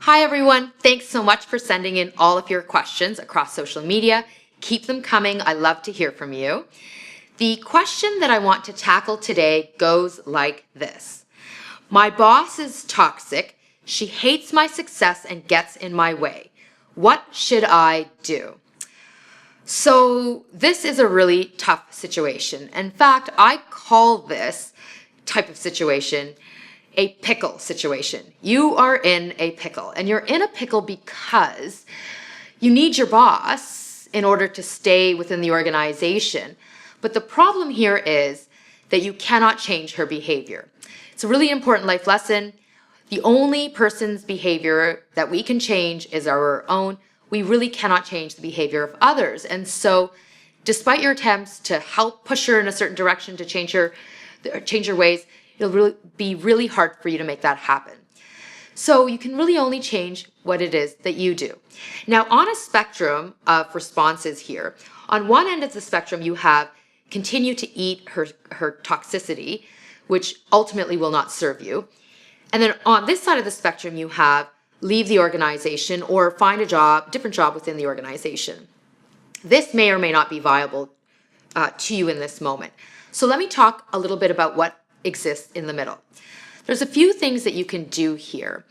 Hi everyone, thanks so much for sending in all of your questions across social media. Keep them coming, I love to hear from you. The question that I want to tackle today goes like this. My boss is toxic, she hates my success and gets in my way. What should I do? So this is a really tough situation. In fact, I call this type of situation a pickle situation. You are in a pickle, and you're in a pickle because you need your boss in order to stay within the organization. But the problem here is that you cannot change her behavior. It's a really important life lesson. The only person's behavior that we can change is our own. We really cannot change the behavior of others. And so despite your attempts to help push her in a certain direction to change her ways, it'll be really hard for you to make that happen. So you can really only change what it is that you do. Now, on a spectrum of responses here, on one end of the spectrum, you have continue to eat her toxicity, which ultimately will not serve you. And then on this side of the spectrum, you have leave the organization or find a job, different job within the organization. This may or may not be viable to you in this moment. So let me talk a little bit about what exists in the middle. There's a few things that you can do here.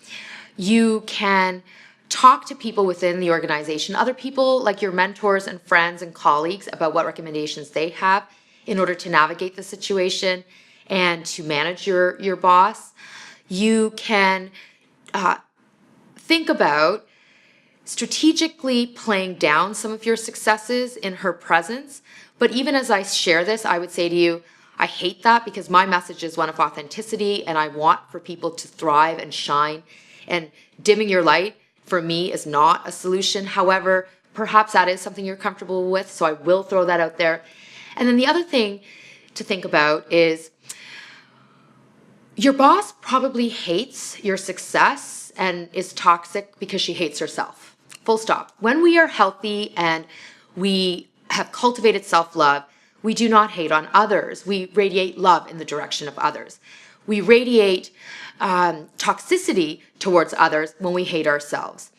You can talk to people within the organization, other people like your mentors and friends and colleagues about what recommendations they have in order to navigate the situation and to manage your boss. You can think about strategically playing down some of your successes in her presence. But even as I share this, I would say to you, I hate that because my message is one of authenticity and I want for people to thrive and shine, and dimming your light for me is not a solution. However, perhaps that is something you're comfortable with, so I will throw that out there. And then the other thing to think about is your boss probably hates your success and is toxic because she hates herself. Full stop. When we are healthy and we have cultivated self-love, we do not hate on others. We radiate love in the direction of others. We radiate toxicity towards others when we hate ourselves.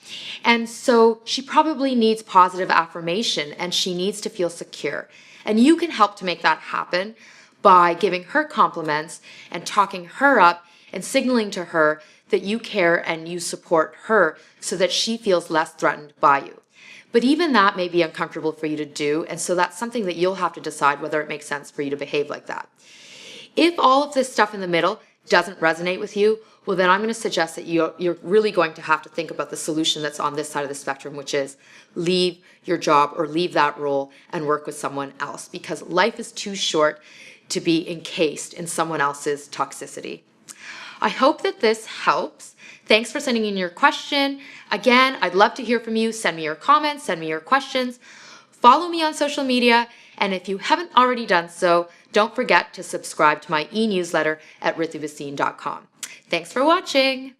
And so she probably needs positive affirmation and she needs to feel secure. And you can help to make that happen by giving her compliments and talking her up and signaling to her that you care and you support her so that she feels less threatened by you. But even that may be uncomfortable for you to do, and so that's something that you'll have to decide whether it makes sense for you to behave like that. If all of this stuff in the middle doesn't resonate with you, well then I'm going to suggest that you're really going to have to think about the solution that's on this side of the spectrum, which is leave your job or leave that role and work with someone else, because life is too short to be encased in someone else's toxicity. I hope that this helps. Thanks for sending in your question. Again, I'd love to hear from you. Send me your comments, send me your questions. Follow me on social media, and if you haven't already done so, don't forget to subscribe to my e-newsletter at rithuvasine.com. Thanks for watching.